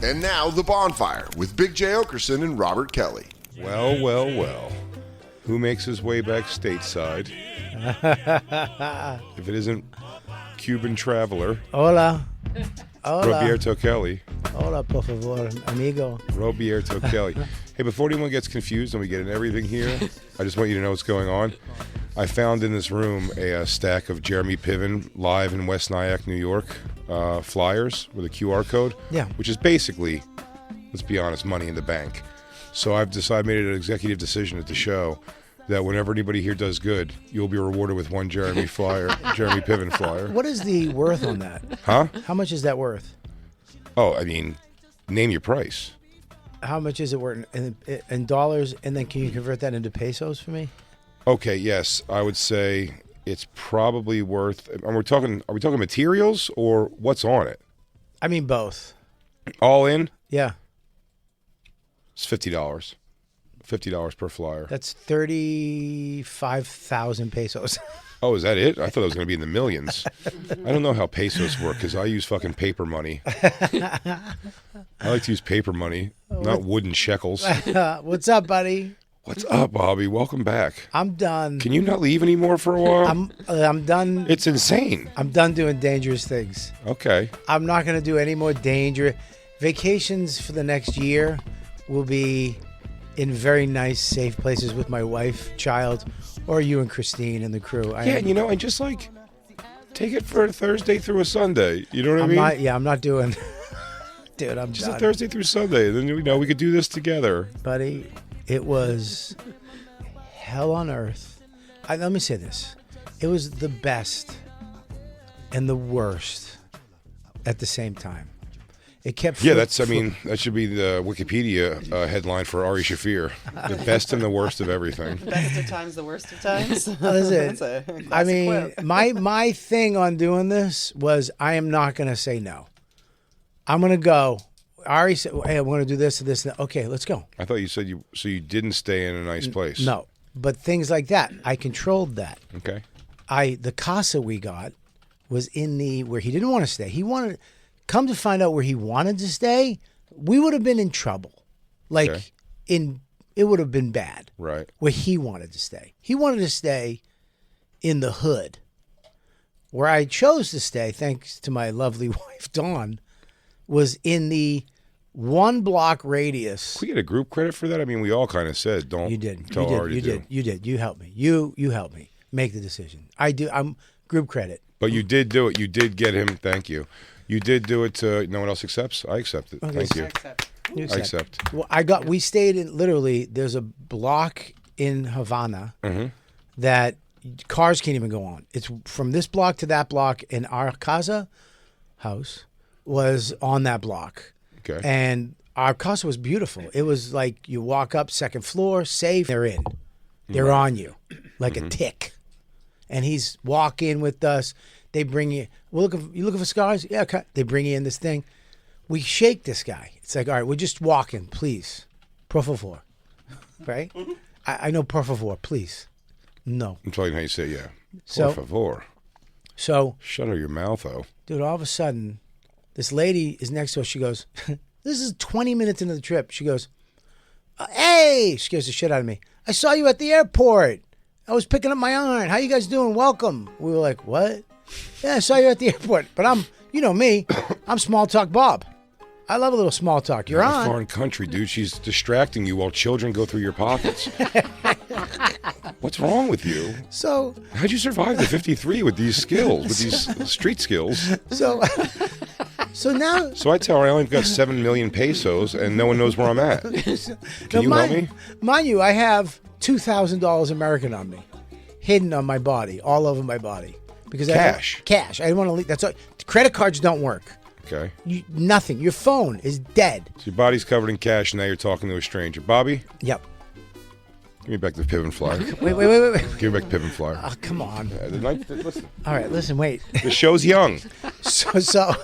And now, The Bonfire with Big J. Okerson and Robert Kelly. Well, well, well. Who makes his way back stateside? If it isn't Cuban traveler. Hola. Hola. Roberto Kelly. Hola, por favor, amigo. Roberto Kelly. Hey, before anyone gets confused and we get into everything here, I just want you to know what's going on. I found in this room a stack of Jeremy Piven live in West Nyack, New York, flyers with a QR code. Yeah. Which is basically, let's be honest, money in the bank. So I've made an executive decision at the show that whenever anybody here does good, you'll be rewarded with one Jeremy Piven flyer. What is the worth on that? Huh? How much is that worth? Oh, I mean, name your price. How much is it worth in dollars? And then can you convert that into pesos for me? Okay, yes, I would say it's probably worth. Are we talking materials or what's on it? I mean both. All in? Yeah. It's $50. $50 per flyer. That's 35,000 pesos. Oh, is that it? I thought it was going to be in the millions. I don't know how pesos work because I use fucking paper money. I like to use paper money, not wooden shekels. What's up, buddy? What's up, Bobby? Welcome back. I'm done. Can you not leave anymore for a while? I'm done. It's insane. I'm done doing dangerous things. Okay. I'm not going to do any more dangerous. Vacations for the next year will be in very nice, safe places with my wife, child, or you and Christine and the crew. And just like take it for a Thursday through a Sunday. You know what I mean? I'm not doing. Dude, I'm just done. a Thursday through Sunday. Then we could do this together, buddy. It was hell on earth. Let me say this: it was the best and the worst at the same time. It kept. That should be the Wikipedia headline for Ari Shafir: the best and the worst of everything. Best of times, the worst of times. Listen, I mean, my thing on doing this was I am not going to say no. I'm going to go. Ari said, "Hey, I'm going to do this and this and that." Okay, let's go. I thought you said you didn't stay in a nice place. No, but things like that, I controlled that. Okay. The casa we got was in where he didn't want to stay. He wanted. Come to find out where he wanted to stay, we would have been in trouble. It would have been bad. Right. Where he wanted to stay. He wanted to stay in the hood. Where I chose to stay, thanks to my lovely wife, Dawn, was in the 1 block radius. Can we get a group credit for that? I mean, we all kind of said, don't you did. tell Ari to do. You did. You helped me. You helped me make the decision. I do. I'm group credit. But you did do it. You did get him. Thank you. You did do it to no one else accepts? I accept it. Okay, Thank you. I accept. Well, we stayed in, literally, there's a block in Havana that cars can't even go on. It's from this block to that block, and our casa house was on that block. Okay. And our casa was beautiful. It was like you walk up, second floor, safe, they're in. They're on you like a tick. And he's walking with us. They bring you. You looking for cigars? Yeah. Okay. They bring you in this thing. We shake this guy. It's like, all right, we're just walking, please, por favor, right? I know por favor, please. No. I'm telling you how you say yeah. So, por favor. So shut your mouth, though. Dude, all of a sudden, this lady is next to us. She goes, "This is 20 minutes into the trip." She goes, "Hey!" She scares the shit out of me. "I saw you at the airport. I was picking up my iron. How you guys doing? Welcome." We were like, "What?" "Yeah, I saw you at the airport." But you know me, I'm small talk Bob. I love a little small talk. You're on. A foreign country, dude. She's distracting you while children go through your pockets. What's wrong with you? So how'd you survive the 53 with these skills, with these street skills? So now. So I tell her I only got 7 million pesos and no one knows where I'm at. Can you help me? Mind you, I have $2,000 American on me, hidden on my body, all over my body. Because cash. I didn't want to leave. That's all. Credit cards don't work. Okay. Nothing. Your phone is dead. So your body's covered in cash, and now you're talking to a stranger. Bobby? Yep. Give me back the Piven flyer. Wait. Give me back the Piven flyer. Oh, come on. Listen. All right, listen, wait. The show's young. So.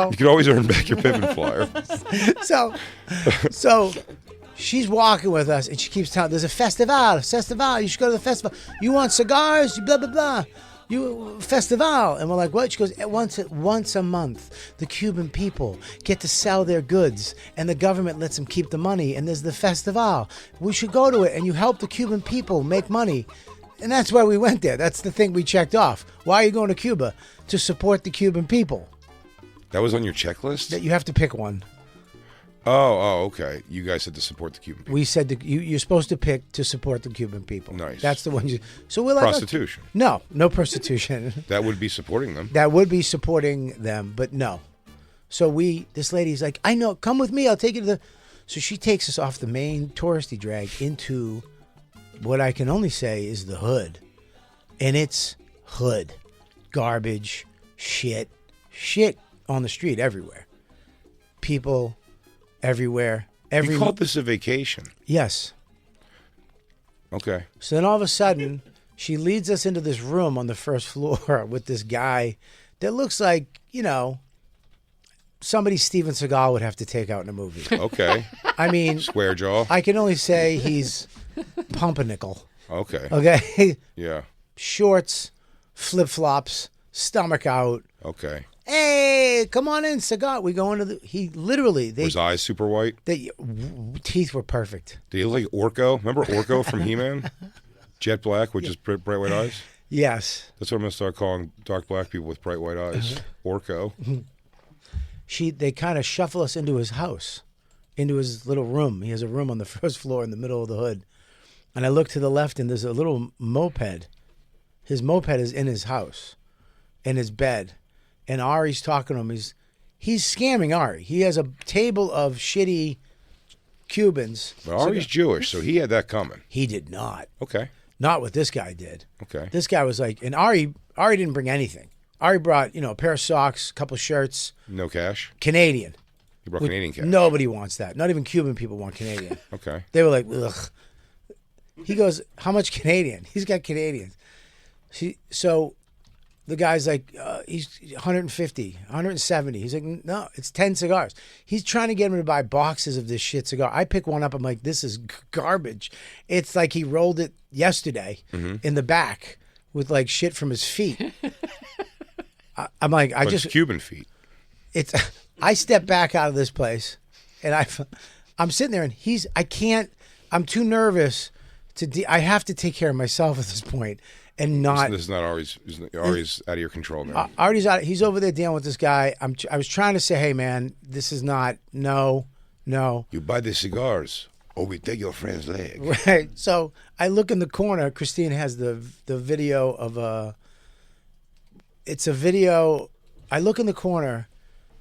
You can always earn back your Piven flyer. So she's walking with us, and she keeps telling, there's a festival. You should go to the festival. You want cigars? Blah, blah, blah. You festival, and we're like, what? She goes, once a month, the Cuban people get to sell their goods, and the government lets them keep the money. And there's the festival. We should go to it, and you help the Cuban people make money. And that's why we went there. That's the thing we checked off. Why are you going to Cuba? To support the Cuban people. That was on your checklist? That you have to pick one. Oh, okay. You guys had to support the Cuban people. We said you're supposed to pick to support the Cuban people. Nice. That's the one. So we're like prostitution. No prostitution. That would be supporting them. That would be supporting them, but no. So this lady's like, I know, come with me. I'll take you to the. So she takes us off the main touristy drag into what I can only say is the hood, and it's hood, garbage, shit on the street everywhere. People. Everywhere. You called this a vacation. Yes. Okay. So then all of a sudden, she leads us into this room on the first floor with this guy that looks like, somebody Steven Seagal would have to take out in a movie. Okay. I mean... Square jaw. I can only say he's pumpernickel. Okay. Okay? Yeah. Shorts, flip-flops, stomach out. Okay. Hey, come on in, Seagal. We go into he literally... His eyes super white? Teeth were perfect. Did he look like Orko? Remember Orko from He-Man? Jet black with just bright white eyes? Yes. That's what I'm going to start calling dark black people with bright white eyes. Orko. They kind of shuffle us into his house, into his little room. He has a room on the first floor in the middle of the hood. And I look to the left, and there's a little moped. His moped is in his house, in his bed. And Ari's talking to him. He's scamming Ari. He has a table of shitty Cubans. But Ari's Jewish, so he had that coming. He did not. Okay. Not what this guy did. Okay. This guy was like, and Ari didn't bring anything. Ari brought, a pair of socks, a couple shirts. No cash? Canadian. He brought Canadian cash? Nobody wants that. Not even Cuban people want Canadian. Okay. They were like, ugh. He goes, how much Canadian? He's got Canadians. So the guy's like, he's 150, 170. He's like, no, it's 10 cigars. He's trying to get him to buy boxes of this shit cigar. I pick one up. I'm like, this is garbage. It's like he rolled it yesterday in the back with like shit from his feet. I'm like, It's Cuban feet. I step back out of this place and I'm sitting there and I'm too nervous I have to take care of myself at this point. And not this is not Ari's out of your control now. Ari's out. He's over there dealing with this guy. I was trying to say, hey man, this is not no. You buy the cigars, or we take your friend's leg. Right. So I look in the corner. Christine has the video of it's a video. I look in the corner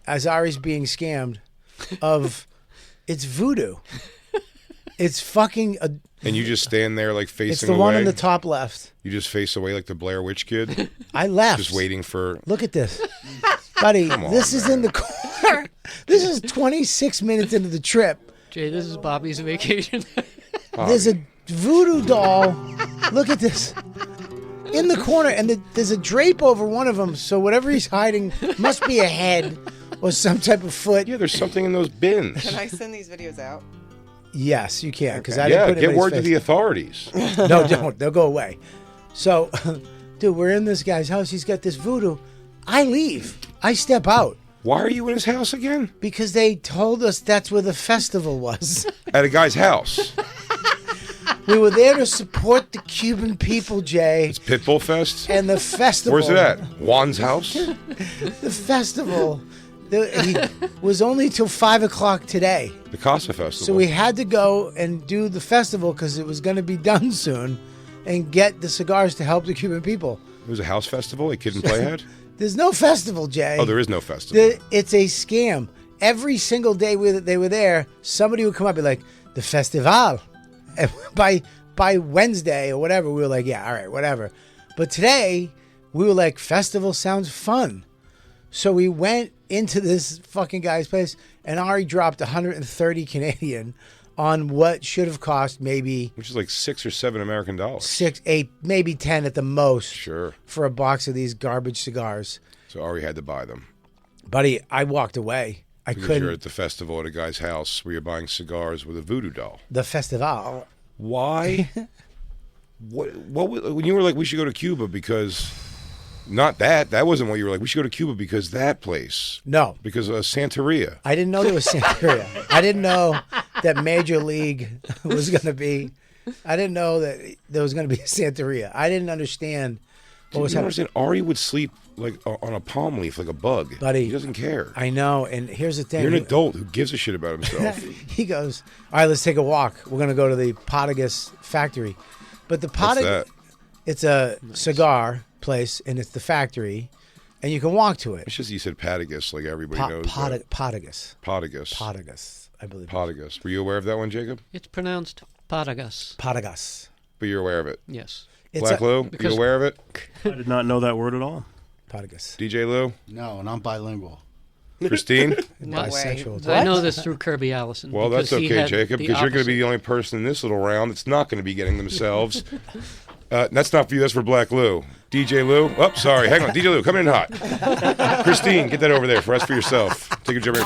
as Ari's being scammed of it's voodoo. It's fucking. And you just stand there like facing away? It's the one on the top left. You just face away like the Blair Witch Kid? I left. Just waiting for... Look at this. Buddy, this is man. in the corner. This is 26 minutes into the trip. Jay, this is Bobby's vacation. There's a voodoo doll. Look at this. In the corner, and there's a drape over one of them, so whatever he's hiding must be a head or some type of foot. Yeah, there's something in those bins. Can I send these videos out? Yes, you can, because I didn't put it in get his word to face. the authorities. No, don't. They'll go away. So, dude, we're in this guy's house. He's got this voodoo. I leave. I step out. Why are you in his house again? Because they told us that's where the festival was. At a guy's house. We were there to support the Cuban people, Jay. It's Pitbull Fest? And the festival. Where's it at? Juan's house? The festival. He was only till 5 o'clock today. The Casa Festival. So we had to go and do the festival because it was going to be done soon and get the cigars to help the Cuban people. It was a house festival a kid and play had? There's no festival, Jay. Oh, there is no festival. It's a scam. Every single day they were there, somebody would come up and be like, the festival. And by Wednesday or whatever, we were like, yeah, all right, whatever. But today, we were like, festival sounds fun. So we went into this fucking guy's place, and Ari dropped 130 Canadian on what should have cost maybe... Which is like $6 or $7 American dollars. 6, 8, maybe 10 at the most. Sure. For a box of these garbage cigars. So Ari had to buy them. Buddy, I walked away. Because couldn't... you're at the festival at a guy's house where you're buying cigars with a voodoo doll. The festival. Why? What when you were like, we should go to Cuba because... Not that. That wasn't what you were like. We should go to Cuba because that place. No. Because Santeria. I didn't know there was Santeria. I didn't know that Major League was going to be. I didn't know that there was going to be a Santeria. I didn't understand what was You happening. understand? Ari would sleep like on a palm leaf, like a bug. Buddy, he doesn't care. I know, and here's the thing. You're an adult who gives a shit about himself. He goes, all right, let's take a walk. We're going to go to the Potagus factory. But the What's Potagus, that? it's a cigar place, and it's the factory, and you can walk to it. It's just you said Patagus, like everybody knows. Potagus. Potagus. Potagus, I believe. Potagus. Were you aware of that one, Jacob? It's pronounced Patagas. Potagus. But you're aware of it. Yes. It's Black Lou, you because- aware of it? I did not know that word at all. Potagus. DJ Lou? No, and I'm bilingual. Christine? No way. Bisexual. I know this through Kirby Allison. Well, that's because he okay, had Jacob, the because you're going to be opposite. the only person in this little round that's not going to be getting themselves. That's not for you. That's for Black Lou. DJ Lou? Oh, sorry. Hang on. DJ Lou, come in hot. Christine, get that over there. For us, for yourself. Take a Jeremy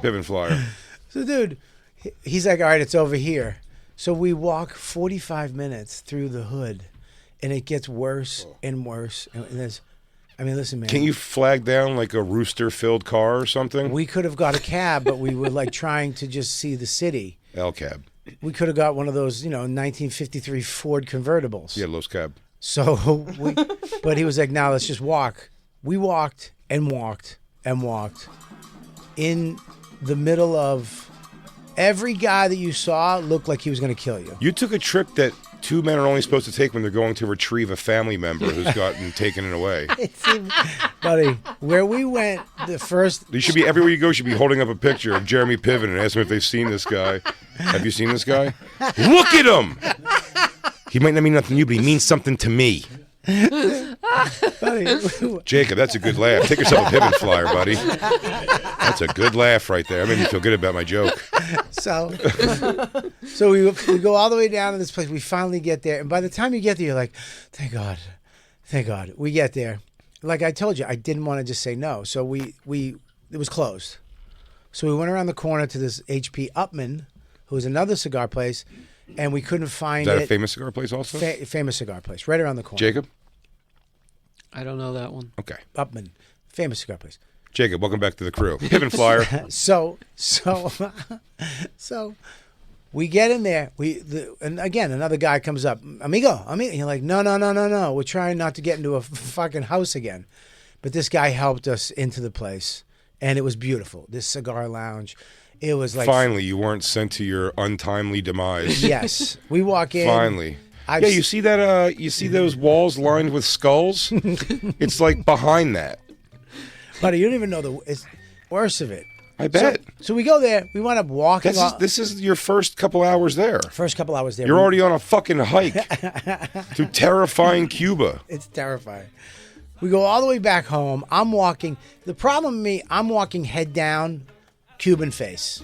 Piven flyer. So, dude, he's like, all right, it's over here. So we walk 45 minutes through the hood, and it gets worse and worse. And there's, I mean, listen, man. Can you flag down like a rooster-filled car or something? We could have got a cab, but we were like trying to just see the city. El Cab. We could have got one of those, 1953 Ford convertibles. Yeah, Los Cab. So but he was like, "Now let's just walk." We walked and walked and walked in the middle of every guy that you saw looked like he was going to kill you. You took a trip that two men are only supposed to take when they're going to retrieve a family member who's gotten taken away. Buddy, where we went the first, You should be everywhere you go. You should be holding up a picture of Jeremy Piven and ask them if they've seen this guy. Have you seen this guy? Look at him. He might not mean nothing to you, but he means something to me. buddy, Jacob, that's a good laugh. Take yourself a Piven flyer, buddy. That's a good laugh right there. That made me feel good about my joke. so we go all the way down to this place. We finally get there, and by the time you get there, you're like, "Thank God, thank God." We get there. Like I told you, I didn't want to just say no, so it was closed. So we went around the corner to this H.P. Upman, who was another cigar place, and we couldn't find Is that it. a famous cigar place also? Famous cigar place, right around the corner. Jacob? I don't know that one. Okay. Upman, famous cigar place. Jacob, welcome back to the crew. Piven flyer. So we get in there. And again, another guy comes up, amigo. And you're like, no. We're trying not to get into a fucking house again. But this guy helped us into the place, and it was beautiful. This cigar lounge, it was like Finally, you weren't sent to your untimely demise. yes. We walk in. Finally. I've Yeah, you see that? You see those walls lined with skulls? It's like behind that. Buddy, you don't even know it's worse of it. I bet. So we go there. We wind up walking. This is your first couple hours there. First couple hours there. You're already on a fucking hike to terrifying Cuba. It's terrifying. We go all the way back home. I'm walking. The problem with me, I'm walking head down, Cuban face.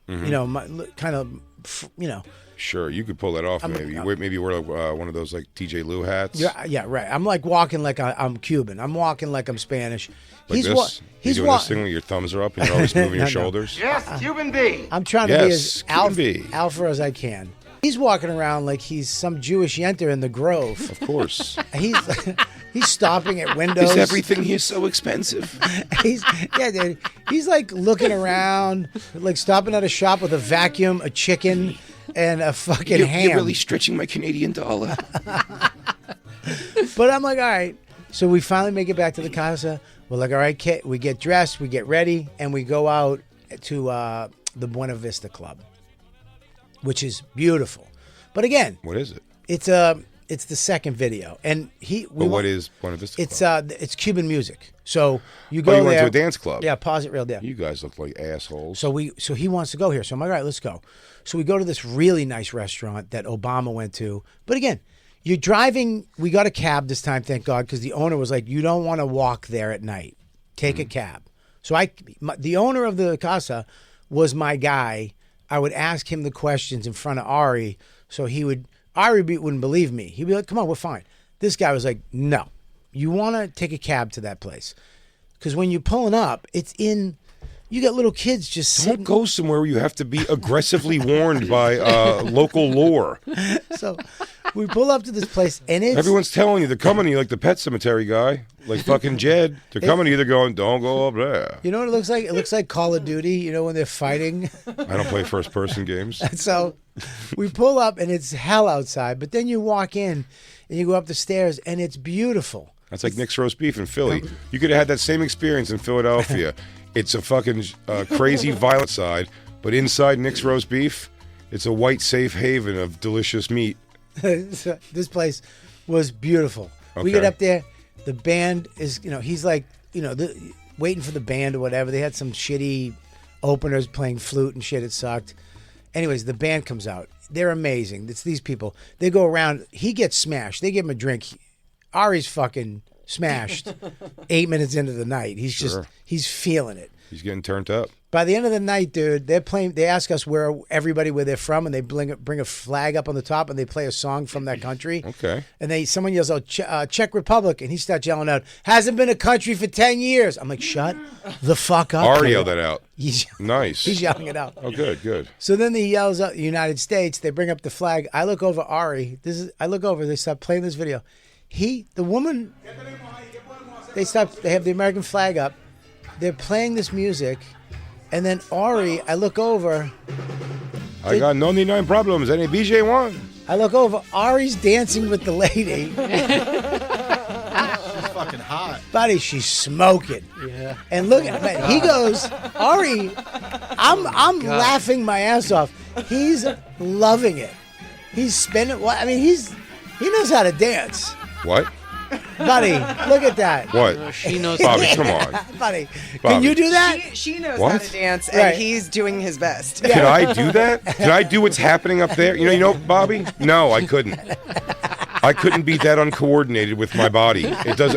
Kind of. Sure, you could pull that off. Maybe wear one of those like TJ Lou hats. Yeah, right. I'm like walking like I'm Cuban. I'm walking like I'm Spanish. Like this. You doing this thing where your thumbs are up and you're always moving your shoulders. Yes, Cuban B. I'm trying to be as Cuban B. alpha as I can. He's walking around like he's some Jewish yenter in the Grove. Of course. He's stopping at windows. Is everything here so expensive? Dude. He's like looking around, like stopping at a shop with a vacuum, a chicken, and a fucking ham. You're really stretching my Canadian dollar. But I'm like, all right. So we finally make it back to the casa. We're like, all right, Kit. We get dressed, we get ready, and we go out to the Buena Vista Club, which is beautiful. But again, What is it? it's the second video, and What is Buena Vista Club? It's Cuban music. So you go you went there to a dance club? Yeah, pause it real there. You guys look like assholes. So he wants to go here. So I'm like, all right, let's go. So we go to this really nice restaurant that Obama went to. But again, you're driving. We got a cab this time, thank God, because the owner was like, you don't want to walk there at night. Take a cab. So the owner of the casa was my guy. I would ask him the questions in front of Ari, so Ari wouldn't believe me. He'd be like, come on, we're fine. This guy was like, no, you want to take a cab to that place. Because when you're pulling up, it's in You got little kids just sitting. Don't go somewhere where you have to be aggressively warned by local lore. So we pull up to this place, and it's Everyone's telling you they're coming to you, like the Pet Cemetery guy, like fucking Jed. They're coming to you. They're going, don't go up there. You know what it looks like? It looks like Call of Duty. You know when they're fighting. I don't play first-person games. So we pull up, and it's hell outside. But then you walk in, and you go up the stairs, and it's beautiful. That's like Nick's roast beef in Philly. You could have had that same experience in Philadelphia. It's a fucking crazy, violent side, but inside Nick's roast beef, it's a white, safe haven of delicious meat. So this place was beautiful. We Okay. get up there, the band is, he's like, waiting for the band or whatever. They had some shitty openers playing flute and shit. It sucked. Anyways, the band comes out. They're amazing. It's these people. They go around. He gets smashed. They give him a drink. Ari's fucking smashed 8 minutes into the night. He's he's feeling it. He's getting turned up. By the end of the night, dude, they're playing. They ask us where they're from, and they bring a flag up on the top, and they play a song from that country. Okay. And someone yells out Czech Republic, and he starts yelling out, "Hasn't been a country for 10 years." I'm like, shut the fuck up. Ari kid. yelled that out. Nice. He's yelling it out. Oh, good. So then he yells out United States. They bring up the flag. I look over Ari. I look over. They start playing this video. The woman. They have the American flag up. They're playing this music. And then Ari, I look over. I got 99 problems. Any BJ1? I look over. Ari's dancing with the lady. She's fucking hot. Buddy, she's smoking. Yeah. And look at that. He goes, Ari, I'm laughing my ass off. He's loving it. He's spinning. He knows how to dance. What? Buddy, look at that. What? She knows. Bobby, come on. Buddy, can Bobby. you do that? She knows What? how to dance, and Right. he's doing his best. Can I do that? Can I do what's happening up there? You know, Bobby? No, I couldn't. I couldn't be that uncoordinated with my body.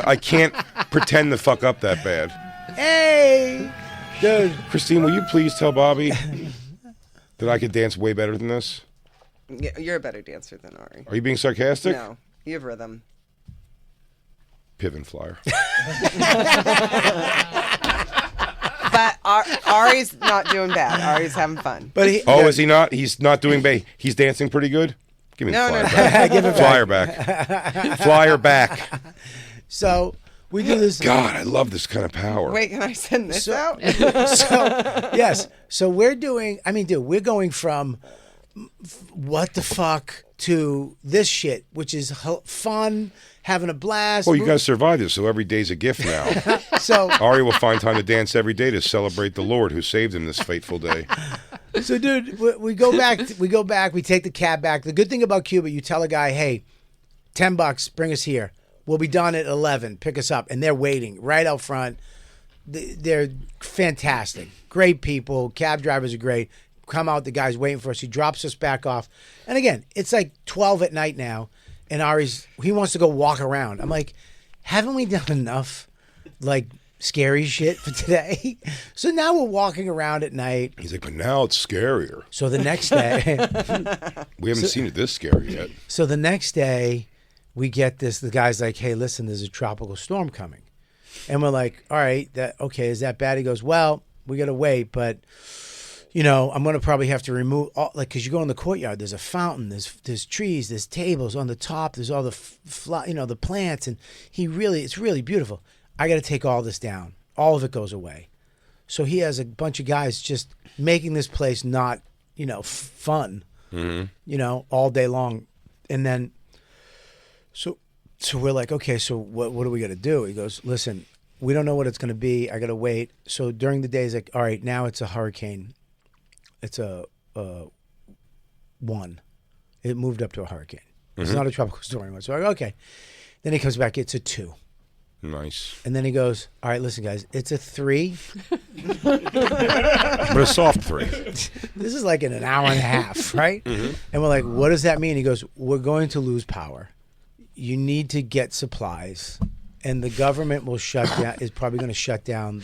I can't pretend to fuck up that bad. Hey, dude. Christine, will you please tell Bobby that I could dance way better than this? Yeah, you're a better dancer than Ari. Are you being sarcastic? No, you have rhythm. Piven flyer. But Ari's not doing bad. Ari's having fun. But Is he not? He's not doing bait. He's dancing pretty good? Give me the No, flyer no. back. Give it Flyer back. Flyer back. So we do this. God, I love this kind of power. Wait, can I send this out? Yes. So we're doing. Dude, we're going from what the fuck to this shit, which is fun, having a blast. Well, you got to survive this, so every day's a gift now. So, Ari will find time to dance every day to celebrate the Lord who saved him this fateful day. so, dude, we go back. We take the cab back. The good thing about Cuba, you tell a guy, "Hey, $10, bring us here. We'll be done at 11. Pick us up," and they're waiting right out front. They're fantastic, great people. Cab drivers are great. Come out, the guy's waiting for us. He drops us back off, and again, it's like 12 at night now, and he wants to go walk around. I'm like, haven't we done enough, like, scary shit for today? So now we're walking around at night. He's like, but now it's scarier. So the next day, We haven't seen it this scary yet. so the next day, we get this. The guy's like, "Hey, listen, there's a tropical storm coming," and we're like, "All right, is that bad?" He goes, "Well, we gotta wait, but." I'm going to probably have to remove because you go in the courtyard. There's a fountain. There's trees. There's tables on the top. There's all the the plants, and it's really beautiful. I got to take all this down. All of it goes away. So he has a bunch of guys just making this place not fun. Mm-hmm. All day long, and then so we're like, okay, so what do we got to do? He goes, listen, we don't know what it's going to be. I got to wait. So during the day, he's like, all right, now it's a hurricane. It's a 1. It moved up to a hurricane. It's not a tropical storm anymore. So I go, okay. Then he comes back. It's a 2. Nice. And then he goes, all right, listen, guys. It's a 3. But a soft 3. This is like in an hour and a half, right? Mm-hmm. And we're like, what does that mean? He goes, we're going to lose power. You need to get supplies. And the government will is probably going to shut down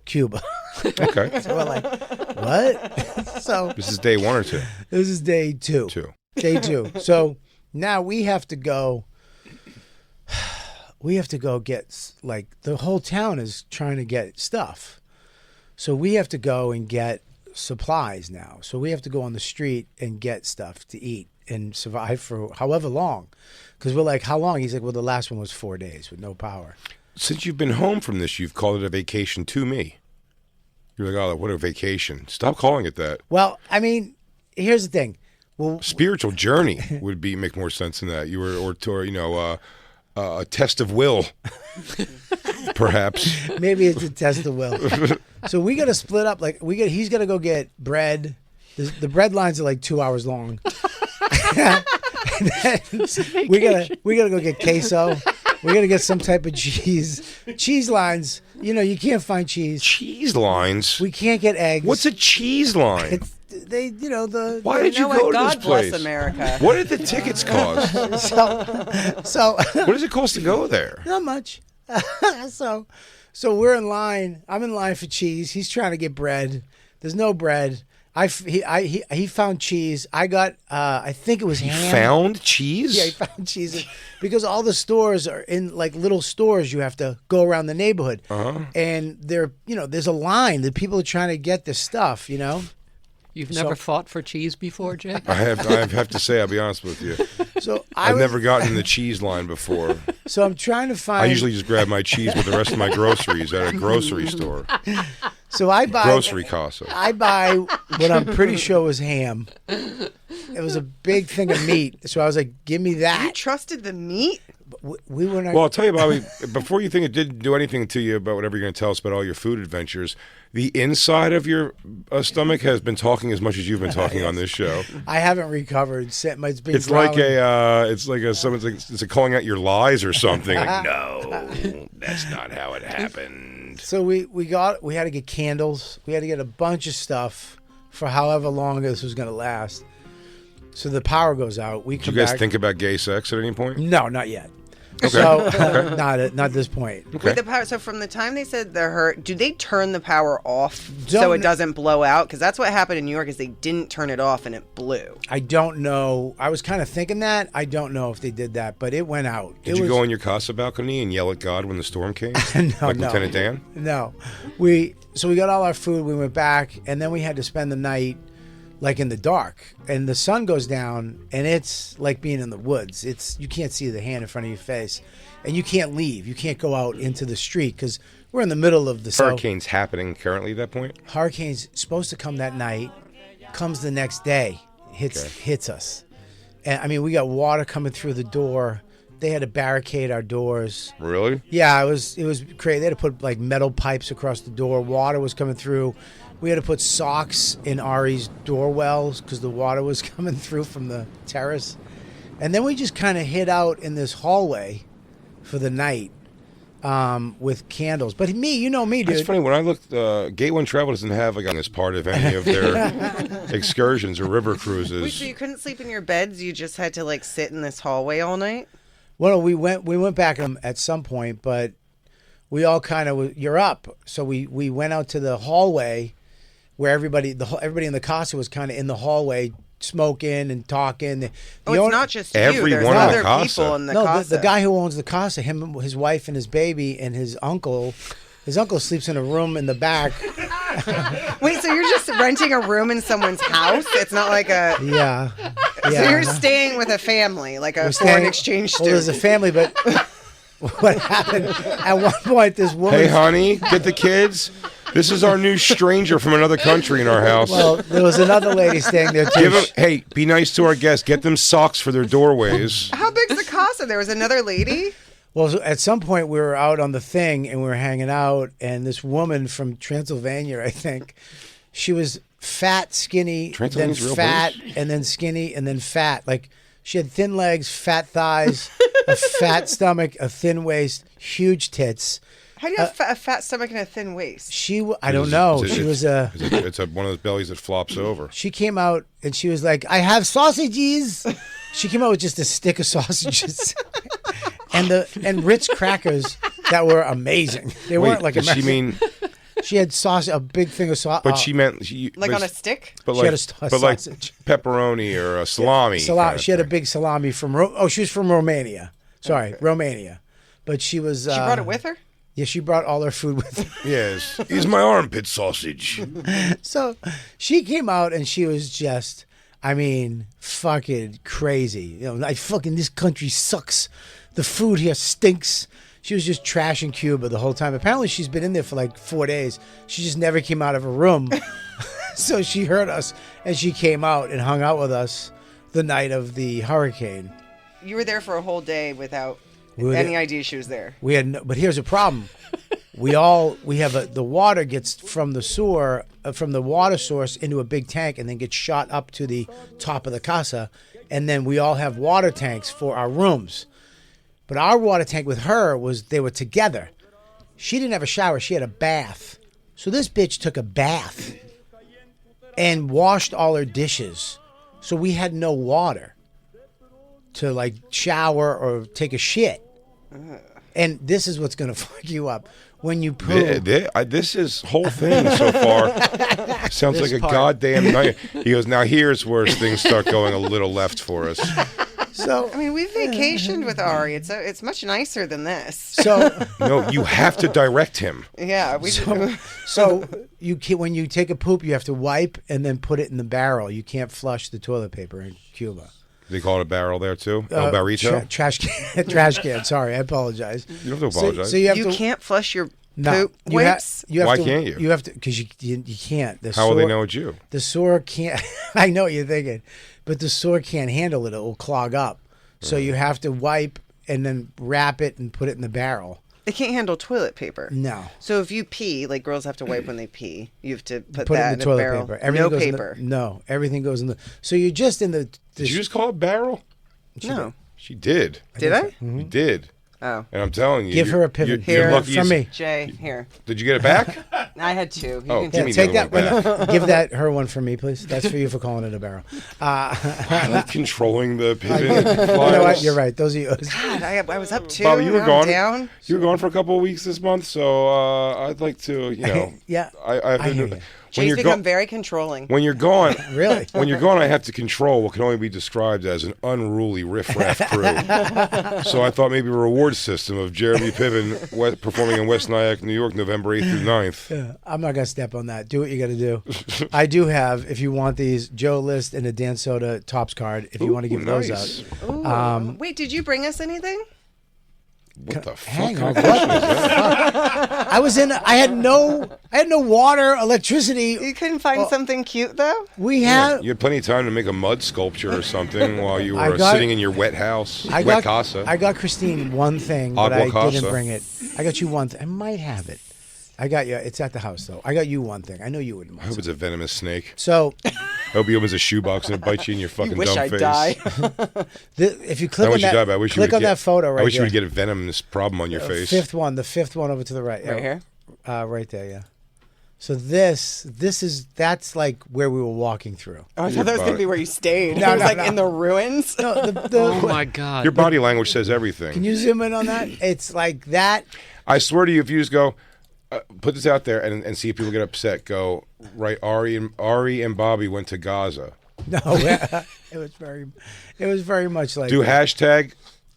Cuba. Okay. So we're like, what? So This is day 1 or 2? this is day 2. 2. Day 2. So now we have to go get, like, the whole town is trying to get stuff. So we have to go and get supplies now. So we have to go on the street and get stuff to eat and survive for however long. Because we're like, how long? He's like, well, the last one was 4 days with no power. Since you've been home from this, you've called it a vacation to me. You're like, oh, what a vacation. Stop calling it that. Well, I mean, here's the thing. Well, Spiritual journey would make more sense than that. You were, a test of will, perhaps. maybe it's a test of will. So we got to split up. Like he's got to go get bread. The bread lines are like 2 hours long. And then we gotta go get queso. We gotta get some type of cheese. Cheese lines. You can't find cheese. Cheese lines? We can't get eggs. What's a cheese line? Why did you go to God this place? bless America. What did the tickets cost? So What does it cost to go there? not much. So we're in line. I'm in line for cheese. He's trying to get bread. There's no bread. He found cheese. I got I think it was ham. Found cheese? Yeah, he found cheese because all the stores are in like little stores. You have to go around the neighborhood, and there's a line. The people are trying to get this stuff. You've never fought for cheese before, Jake? I have to say, I'll be honest with you. So I've never gotten in the cheese line before. So I'm trying to find. I usually just grab my cheese with the rest of my groceries at a grocery store. So I buy Grocery casa. I buy what I'm pretty sure was ham. It was a big thing of meat. So I was like, "Give me You that." trusted the meat? We were not. Well, I'll tell you, Bobby, before you think it did do anything to you about whatever you're going to tell us about all your food adventures, the inside of your stomach has been talking as much as you've been talking on this show. I haven't recovered. It's been It's growling. it's like calling out your lies or something. Like, no, that's not how it happened. So we had to get candles. We had to get a bunch of stuff for however long this was going to last. So the power goes out. Did you guys think about gay sex at any point? No, not yet. Okay. So not at this point. Okay. Wait, the power. So from the time they said they're hurt, do they turn the power off so Don't- it doesn't blow out? Because that's what happened in New York. Is they didn't turn it off and it blew. I don't know. I was kind of thinking that. I don't know if they did that, but it went out. Did you go on your casa balcony and yell at God when the storm came? No, like no. Lieutenant Dan? No. We got all our food. We went back, and then we had to spend the night like in the dark, and the sun goes down, and it's like being in the woods. You can't see the hand in front of your face, and you can't leave. You can't go out into the street because we're in the middle of the Hurricane's happening currently at that point? Hurricane's supposed to come that night, comes the next day, hits us. And I mean, we got water coming through the door. They had to barricade our doors. Really? Yeah, it was crazy. They had to put like metal pipes across the door. Water was coming through. We had to put socks in Ari's door wells because the water was coming through from the terrace. And then we just kind of hid out in this hallway for the night with candles. But you know me, dude. It's funny, when I looked, Gate 1 Travel doesn't have like as part of any of their excursions or river cruises. Wait, so you couldn't sleep in your beds? You just had to like sit in this hallway all night? Well, we went back at some point, but we all kind of you're up. So we went out to the hallway where everybody in the casa was kind of in the hallway smoking and talking. It's not just you. There's Everyone in other the casa. people in the No, casa. the guy who owns the casa, his wife and his baby and his uncle. His uncle sleeps in a room in the back. Wait, so you're just renting a room in someone's house? It's not like a... Yeah. So you're staying with a family, like a foreign exchange Well, student. there's a family, but what happened at one point? This woman. Hey, honey, get the kids. This is our new stranger from another country in our house. Well, there was another lady staying there too. Hey, be nice to our guests. Get them socks for their doorways. How big's the casa? There was another lady? Well, so at some point we were out on the thing and we were hanging out, and this woman from Transylvania, I think, she was fat, skinny, then Transylvania's real fat, place? and then skinny, and then fat. Like she had thin legs, fat thighs, a fat stomach, a thin waist, huge tits. How do you have a fat stomach and a thin waist? I don't know. She was a. It's one of those bellies that flops over. She came out and she was like, "I have sausages." She came out with just a stick of sausages and Ritz crackers that were amazing. They weren't like does she American. mean? She had a big thing of sausage. But she meant Like on a stick? But She like, had a but like sausage. pepperoni or a salami. kind of She had a thing. big salami from. She was from Romania. Sorry, Romania. But she was. She brought it with her? Yeah, she brought all her food with her. Yes, he's my armpit sausage. So she came out and she was just, I mean, fucking crazy. You know, like fucking this country sucks. The food here stinks. She was just trashing Cuba the whole time. Apparently she's been in there for like 4 days. She just never came out of her room. So she heard us and she came out and hung out with us the night of the hurricane. You were there for a whole day without We were any there- idea she was there. We had, but here's a problem. The water gets from the sewer, from the water source into a big tank, and then gets shot up to the top of the casa, and then we all have water tanks for our rooms. But our water tank with her they were together. She didn't have a shower; she had a bath. So this bitch took a bath and washed all her dishes. So we had no water to like shower or take a shit. And this is what's going to fuck you up. When you poop. This is whole thing so far sounds like a goddamn night. He goes, now here's where things start going a little left for us. So I mean, we vacationed with Ari. It's much nicer than this. So No, you have to direct him. Yeah, we. so when you take a poop, you have to wipe and then put it in the barrel. You can't flush the toilet paper in Cuba. They call it a barrel there too. El Barrito. Trash can. Trash can. Sorry, I apologize. You don't have to apologize. So you have You to. can't flush your No, poop wipes. you have Why to, can't you? You have to because you can't. How will they know it's you? The sewer can't. I know what you're thinking, but the sewer can't handle it. It will clog up. So you have to wipe and then wrap it and put it in the barrel. They can't handle toilet paper. No. So if you pee, like girls have to wipe when they pee, you have to put Put that it in in the a toilet barrel. paper. Everything No goes paper. No, everything goes in the. So you're just in the. Did you just call it barrel? No. She did. Did I? You did. Oh. And I'm telling you. Give her a you're- pivot you're Here. lucky from as- me. Jay, here. Did you get it back? I had two. You Oh, can give Yeah, me the take other that one one. Give that her one for me, please. That's for you for calling it a barrel. I like controlling the pivot. You know what? You're right. Those are yours. God, I was up two. Bobby, you were now gone. I'm down. You were gone for a couple of weeks this month, so I'd like to, Yeah, I've I been. hear you. When Jay's you're become gone, very controlling. when you're gone, Really? when you're gone, I have to control what can only be described as an unruly riffraff crew. So I thought maybe a reward system of Jeremy Piven performing in West Nyack, New York, November 8th through 9th. Yeah, I'm not gonna step on that. Do what you got to do. I do have, if you want these, Joe List and a Dan Soda Tops card. If you want to give those nice. out. Ooh. Wait, did you bring us anything? What the fuck? Hang on. kind of question is that? I had no water, electricity. You couldn't find something cute though? We have. You had plenty of time to make a mud sculpture or something while you I were got- sitting in your wet house, I wet got casa. I got Christine one thing, but Agua I casa. didn't bring it. I got you one thing. I might have it. I got you. It's at the house though. I got you one thing. I know you wouldn't I mind. hope it's a venomous snake. So I hope he opens a shoebox and it bites you in your fucking You wish dumb I'd face. die. if you I click on wish you that, died, but I wish you click would on get, that photo right I wish there. you would get a venomous problem on your face. The fifth one over to the right. Right here? Right there. Yeah. So that's like where we were walking through. Oh, I thought that was going to be where you stayed. No, It was no, like no. in the ruins. No, Oh my God. Your body language says everything. Can you zoom in on that? It's like that. I swear to you, if you just go, put this out there and see if people get upset, go, right, Ari and Bobby went to Gaza. No, it was very much like Do that.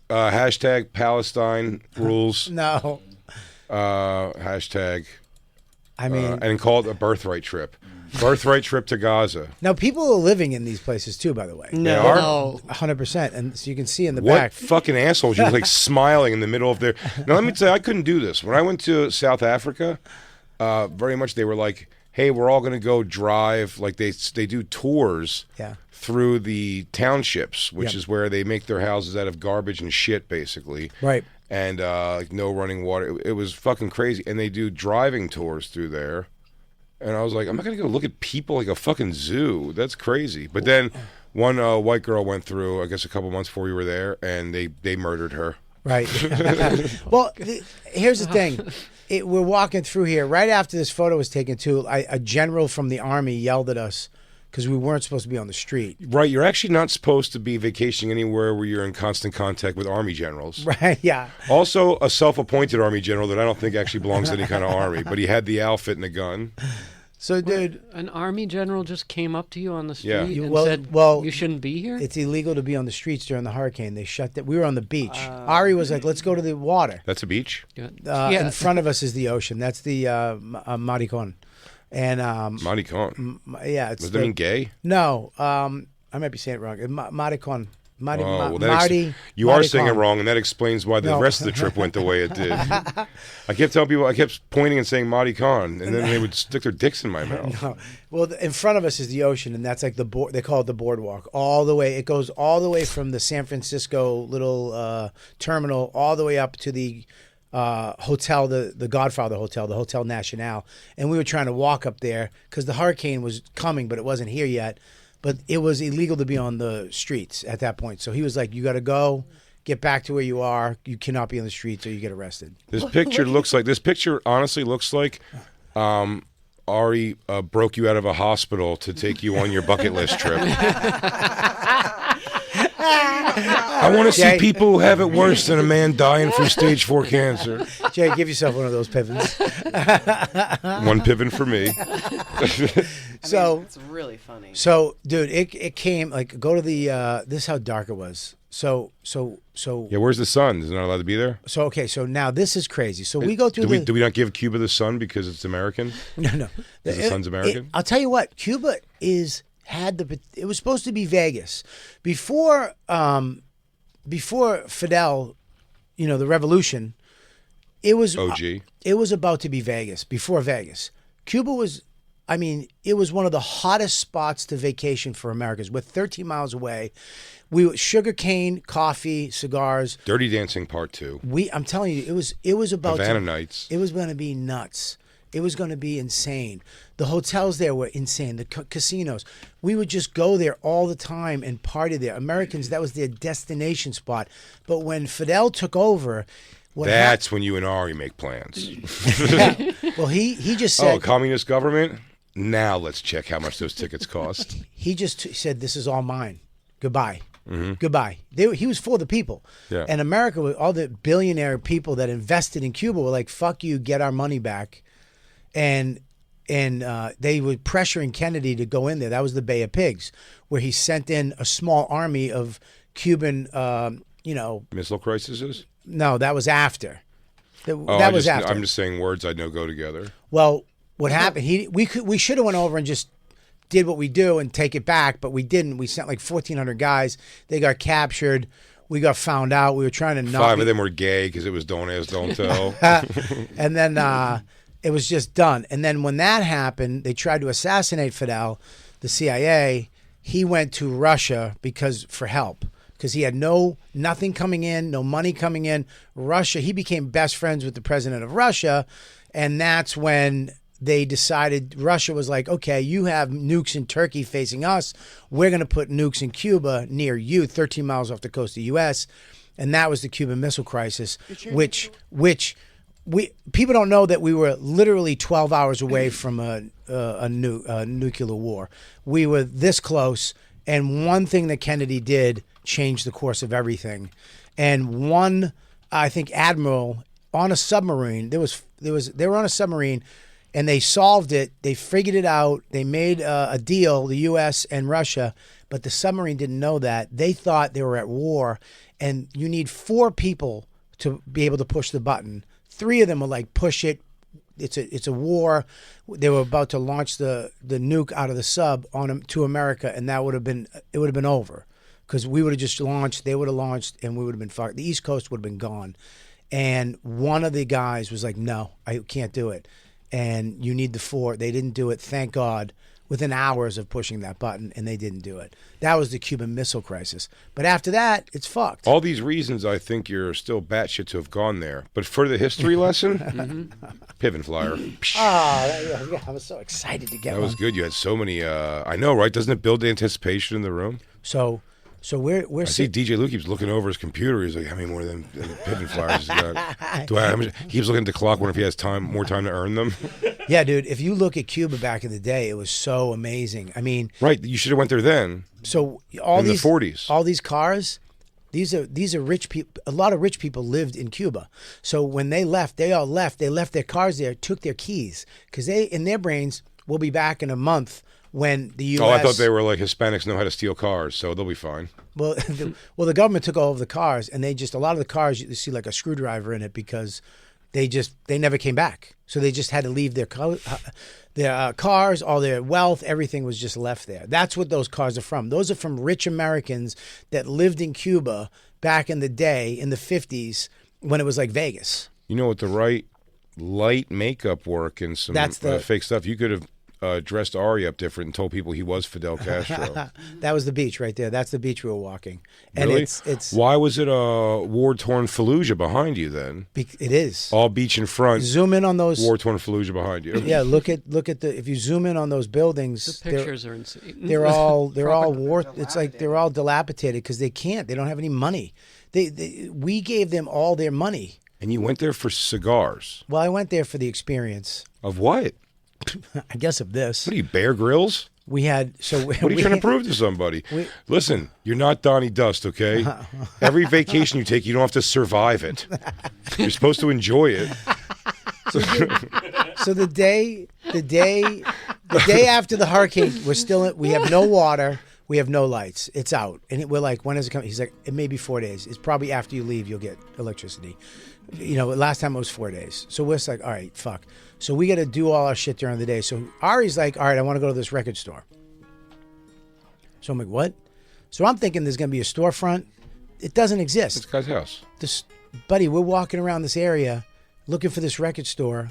hashtag Palestine rules, No, hashtag, I mean, and call it a birthright trip. Birthright trip to Gaza. now people are living in these places too. By the way, They are? No. 100%, and so you can see in the What back. fucking assholes? You're like smiling in the middle of their. Now, let me tell you, I couldn't do this. When I went to South Africa, very much they were like, hey, we're all going to go drive. Like they do tours Yeah. through the townships, which Yep. is where they make their houses out of garbage and shit, basically. Right. And like no running water. It was fucking crazy. And they do driving tours through there. And I was like, I'm not going to go look at people like a fucking zoo. That's crazy. But then one white girl went through, I guess a couple months before we were there, and they murdered her. Right. Well, here's the thing. We're walking through here. Right after this photo was taken, too, a general from the Army yelled at us because we weren't supposed to be on the street. Right, you're actually not supposed to be vacationing anywhere where you're in constant contact with Army generals. Right, yeah. Also, a self-appointed Army general that I don't think actually belongs to any kind of army, but he had the outfit and the gun. So, dude, An army general just came up to you on the street Yeah. and Well- said, well, you shouldn't be here? it's illegal to be on the streets during the hurricane. They shut that. We were on the beach. Ari was like, "Let's go to the water." That's a beach. In front of us is the ocean. That's the Maricon. And Monty Con. yeah, it's Does that mean gay? no. I might be saying it wrong. Maricon. Marty. Oh, Marty. you are Marty saying it Con. wrong, and that explains why the No. rest of the trip went the way it did. I kept telling people, I kept pointing and saying Marty Con, and then they would stick their dicks in my mouth. No. Well, in front of us is the ocean, and that's like the board. They call it the boardwalk. All the way, it goes all the way from the San Francisco little terminal all the way up to the hotel, the Godfather Hotel, the Hotel National. And we were trying to walk up there because the hurricane was coming, but it wasn't here yet. But it was illegal to be on the streets at that point. So he was like, "You got to go, get back to where you are. You cannot be on the streets or you get arrested." This picture honestly looks like Ari broke you out of a hospital to take you on your bucket list trip. I want to see Jay. people who have it worse than a man dying from stage 4 cancer. Jay, give yourself one of those Pivens. One Piven for me. So It's really funny. So, dude, it came like go to the. This is how dark it was. So Yeah, where's the sun? Is it not allowed to be there? okay. So now this is crazy. So we go through Do we not give Cuba the sun because it's American? no. Because the sun's American? I'll tell you what. Cuba it was supposed to be Vegas before Fidel, the revolution. It was OG. It was about to be Vegas before Vegas. Cuba was. I mean, it was one of the hottest spots to vacation for Americans. We're 13 miles away. Sugar cane, coffee, cigars. Dirty Dancing Part 2. I'm telling you, it was about Havana Nights. It was going to be nuts. It was going to be insane. The hotels there were insane. The casinos. We would just go there all the time and party there. Americans, that was their destination spot. But when Fidel took over, That's when you and Ari make plans. well, he just said, communist government? Now let's check how much those tickets cost. he just said, "This is all mine. Goodbye." Goodbye. He was for the people. Yeah. And America, all the billionaire people that invested in Cuba were like, "Fuck you, get our money back." And they were pressuring Kennedy to go in there. That was the Bay of Pigs, where he sent in a small army of Cuban, Missile crises? No, that was after. That Oh, was after. I'm just saying words I know go together. Well, what happened? We should have went over and just did what we do and take it back, but we didn't. We sent like 1,400 guys. They got captured. We got found out. We were trying to knock. 5 of them were gay because it was don't ask, don't tell. And then it was just done. And then when that happened, they tried to assassinate Fidel, the CIA. He went to Russia for help. Because he had nothing coming in, no money coming in. Russia, he became best friends with the president of Russia, and that's when they decided. Russia was like, "Okay, you have nukes in Turkey facing us. We're going to put nukes in Cuba near you, 13 miles off the coast of the U.S." And that was the Cuban Missile Crisis, which people don't know that we were literally 12 hours away from a nuclear war. We were this close, and one thing that Kennedy did changed the course of everything. And one, I think, admiral on a submarine. They were on a submarine, and they solved it. They figured it out. They made a deal, the U.S. and Russia, but the submarine didn't know that. They thought they were at war, and you need 4 people to be able to push the button. 3 of them were like, "Push it. It's a war." They were about to launch the nuke out of the sub to America, and it would have been over. Because we would have just launched, they would have launched, and we would have been fucked. The East Coast would have been gone. And one of the guys was like, "No, I can't do it." And you need the 4. They didn't do it, thank God, within hours of pushing that button, and they didn't do it. That was the Cuban Missile Crisis. But after that, it's fucked. All these reasons, I think you're still batshit to have gone there. But for the history lesson, Piven Flyer. Oh, I was so excited to get That was one. good. You had so many. I know, right? Doesn't it build the anticipation in the room? So we're I see DJ Lou keeps looking over his computer. He's like, "How many more of them Piven Flyers has he got?" He keeps looking at the clock. Wonder if he has more time to earn them. Yeah, dude. If you look at Cuba back in the day, it was so amazing. I mean, Right. You should have went there then. so In the 40s. all these cars, these are rich people. A lot of rich people lived in Cuba. So when they left, they left their cars there, took their keys, because in their brains, we'll be back in a month when the U.S. Oh, I thought they were like Hispanics know how to steal cars, so they'll be fine. Well, the government took all of the cars, and a lot of the cars you see like a screwdriver in it because they never came back. So they just had to leave their cars, all their wealth, everything was just left there. That's what those cars are from. Those are from rich Americans that lived in Cuba back in the day in the 50s when it was like Vegas. You know, with the right light makeup work and some fake stuff, you could have dressed Ari up different and told people he was Fidel Castro. That was the beach right there. That's the beach we were walking. And really? it's Why was it a war-torn Fallujah behind you then? It is. All beach in front. Zoom in on those. War-torn Fallujah behind you. Yeah, look at the. If you zoom in on those buildings, The pictures are insane. they're all war. It's like they're all dilapidated because they don't have any money. We gave them all their money. And you went there for cigars. Well, I went there for the experience. Of what? I guess of this. What are you, Bear Grylls? We had What are you trying to prove to somebody? Listen, you're not Donnie Dust, okay? Every vacation you take, you don't have to survive it. You're supposed to enjoy it. So the day after the hurricane, we have no water, we have no lights. It's out, and we're like, when is it coming? He's like, it may be 4 days. It's probably after you leave, you'll get electricity. Last time it was 4 days. So we're just like, all right, fuck. So we got to do all our shit during the day. So Ari's like, all right, I want to go to this record store. So I'm like, what? So I'm thinking there's going to be a storefront. It doesn't exist. It's guy's house. Buddy, we're walking around this area looking for this record store.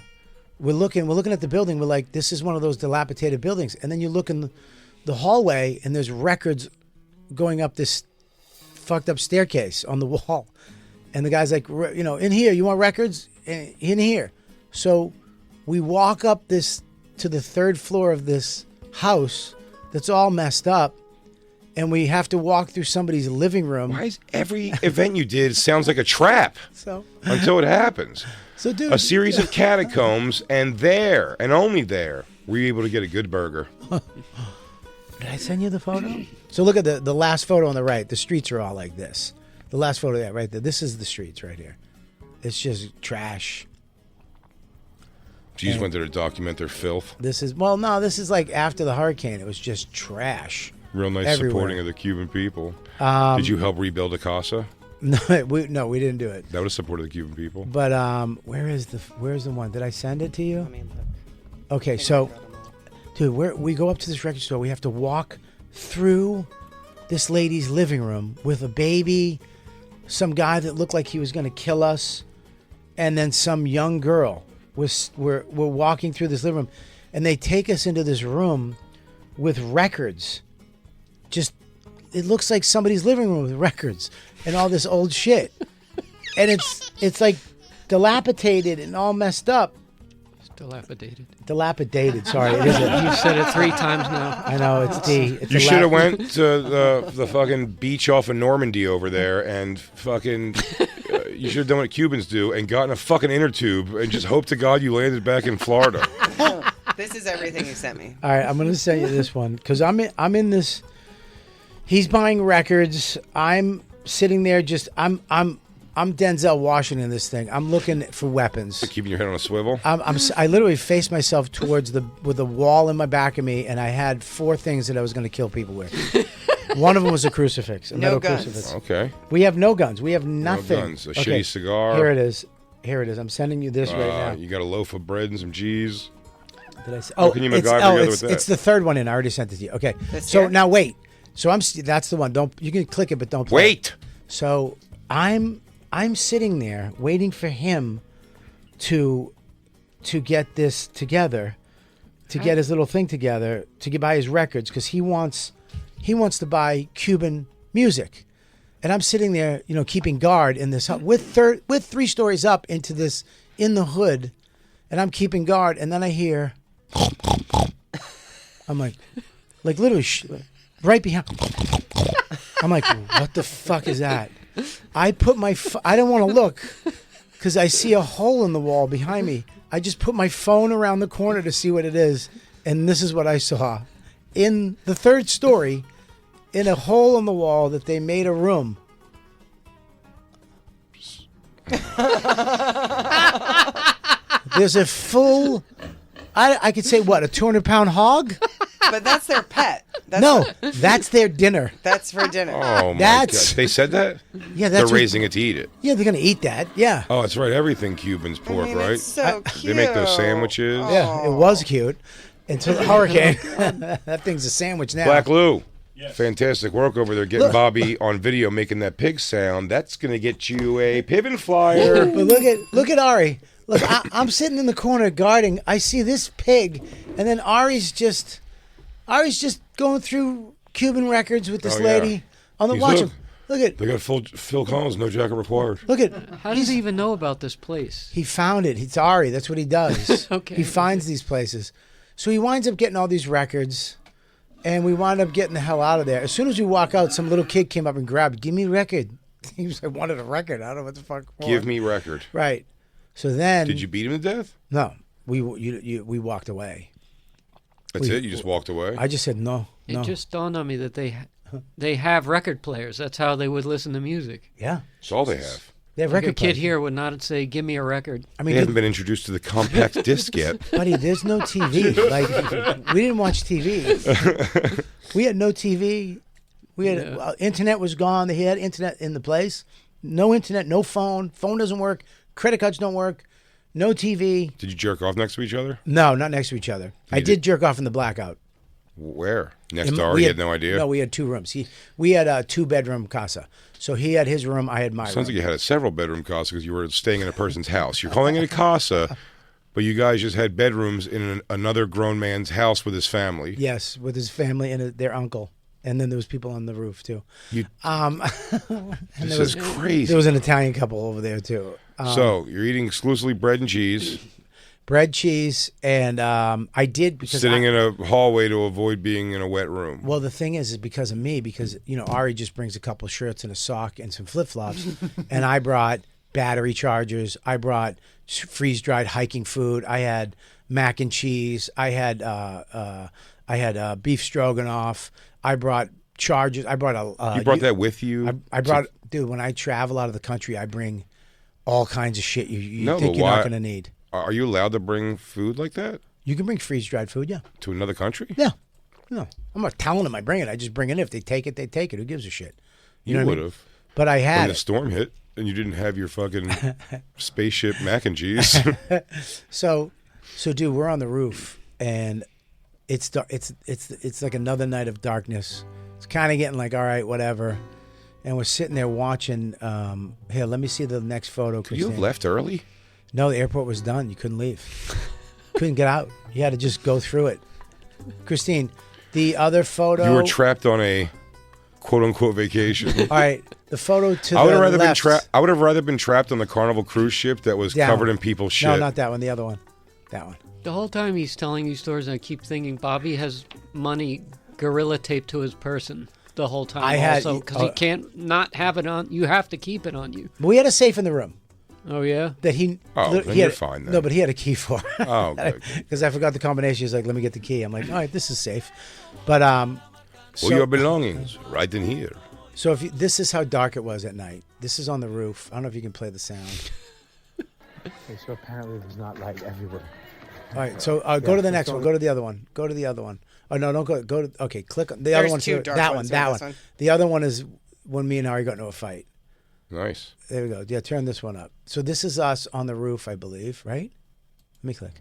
We're looking at the building. We're like, this is one of those dilapidated buildings. And then you look in the hallway and there's records going up this fucked up staircase on the wall. And the guy's like, in here, you want records? In here. So we walk up to the third floor of this house that's all messed up. And we have to walk through somebody's living room. Why is every event you did sounds like a trap until it happens? So, dude, a series of catacombs, and there, and only there, were you able to get a good burger. Did I send you the photo? So look at the last photo on the right. The streets are all like this. The last photo there, right there. This is the streets right here. It's just trash. Jeez, went there to document their filth. This is like after the hurricane. It was just trash. Real nice everywhere. Supporting of the Cuban people. Did you help rebuild a casa? No, we didn't do it. That would have supported the Cuban people. But where's the one? Did I send it to you? Okay, so, dude, we go up to this record store. We have to walk through this lady's living room with a baby, some guy that looked like he was going to kill us, and then some young girl. We're walking through this living room, and they take us into this room with records. It looks like somebody's living room with records and all this old shit. And it's like dilapidated and all messed up. It's dilapidated. Dilapidated, sorry. It is You've said it 3 times now. I know, it's D. You should have went to the fucking beach off of Normandy over there and fucking... you should have done what Cubans do and gotten a fucking inner tube and just hope to God you landed back in Florida. This is everything you sent me. All right, I'm going to send you this one because I'm in this... He's buying records. I'm sitting there I'm Denzel Washington this thing. I'm looking for weapons. Keeping your head on a swivel? I literally faced myself towards with a wall in my back of me, and I had 4 things that I was going to kill people with. One of them was a crucifix. A metal guns. Crucifix. Okay. We have no guns. We have nothing. No guns. A shitty cigar. Here it is. I'm sending you this right now. You got a loaf of bread and some cheese. Did I say? How can you MacGyver together with that? It's the third one in. I already sent it to you. Okay. Now wait. So that's the one. You can click it, but don't play. Wait. So I'm sitting there waiting for him to get this together, to get his little thing together, to buy his records because he wants to buy Cuban music, and I'm sitting there, keeping guard in this with 3 stories up into this in the hood, and I'm keeping guard, and then I hear, I'm like literally. Right behind. I'm like, what the fuck is that? I put my... I don't want to look because I see a hole in the wall behind me. I just put my phone around the corner to see what it is, and this is what I saw. In the 3rd story, in a hole in the wall that they made a room. There's a full I could say what, a 200-pound hog? But that's their pet. That's No, that's their dinner. That's for dinner. Oh my That's- God! They said that. Yeah, They're that's what- raising it to eat it. Yeah, they're gonna eat that. Yeah. Oh, that's right. Everything Cuban's pork, right? It's so cute. They make those sandwiches. Yeah, it was cute until the hurricane. That thing's a sandwich now. Black Lou. Fantastic work over there getting Bobby on video making that pig sound. That's going to get you a Piven flyer. But look at Ari. Look, I'm sitting in the corner guarding. I see this pig, and then Ari's just going through Cuban records with this Oh, yeah. lady on the He's watch. look. Look at They got Phil Collins, no jacket required. look at. How does he even know about this place? He found it. It's Ari. That's what he does. Okay. He finds these places. So he winds up getting all these records, and we wind up getting the hell out of there. As soon as we walk out, some little kid came up and grabbed, "Give me a record." He was like, wanted a record. I don't know what the fuck. Give me record. Right. So then. Did you beat him to death? No. We walked away. That's it? You just walked away? I just said no. It just dawned on me that they have record players. That's how they would listen to music. Yeah. That's all they have. They have Like a record kid players. here would not say, "Give me a record." I They mean, haven't been introduced to the compact disc yet. buddy, there's no TV. Like, we didn't watch TV. We had no TV. We had internet was gone. They had internet in the place. No internet, no phone. Phone doesn't work. Credit cards don't work. No TV. Did you jerk off next to each other? No, not next to each other. I did jerk off in the blackout. Where? Next And door? we You had no idea? No, we had 2 rooms. We had a 2-bedroom casa. So he had his room. I had my Sounds room. like you had a several bedroom casa because you were staying in a person's house. You're calling it a casa, but you guys just had bedrooms in another grown man's house with his family. Yes, with his family and their uncle. And then there was people on the roof too. This is crazy. There was an Italian couple over there too. So you're eating exclusively bread and cheese, Bread, cheese, and I did because sitting in a hallway to avoid being in a wet room. well, the thing is because of me, because Ari just brings a couple shirts and a sock and some flip flops, and I brought battery chargers. I brought freeze dried hiking food. I had mac and cheese. I had beef stroganoff. I brought chargers. I brought a. You brought that with you? I brought, dude. When I travel out of the country, I bring all kinds of shit you No, think but you're why- not going to need. Are you allowed to bring food like that You can bring freeze dried food, yeah. to another country? Yeah. No, I'm not telling them I bring it. I just bring it in. If they take it, they take it. Who gives a shit? You know what I would mean? have. But I When had the it. storm hit and you didn't have your fucking spaceship mac and cheese. So, dude, we're on the roof, and it's dark. It's like another night of darkness. It's kind of getting like, all right, whatever. And we're sitting there watching. Here, let me see the next photo. You Christine. have left early? No, the airport was done. You couldn't leave. Couldn't get out. You had to just go through it. Christine, the other photo. You were trapped on a quote unquote vacation. All right, the photo to I would the have rather left. I would have rather been trapped on the Carnival cruise ship that was That covered one. in people's shit. No, not that one. The other one. That one. The whole time he's telling these stories, I keep thinking Bobby has money gorilla taped to his person the whole time. I had- also because he can't not have it on. You have to keep it on you. But we had a safe in the room Oh yeah. that he. Oh, he then had, you're fine then. No, but he had a key for. Oh, good. Because I forgot the combination. He's like, "Let me get the key." I'm like, "All right, this is safe." But Well, your belongings right in here. So if you, this is how dark it was at night. This is on the roof. I don't know if you can play the sound. Okay, so apparently there's not light everywhere. All right, so go to the next one. Go to the other one. Go to the other one. Oh no, don't go. Go to. Okay, click on the other There's one. two dark that ones, one. right? That This one. one? The other one is when me and Ari got into a fight. Nice. There we go. Yeah, turn this one up. So this is us on the roof, I believe, right? Let me click.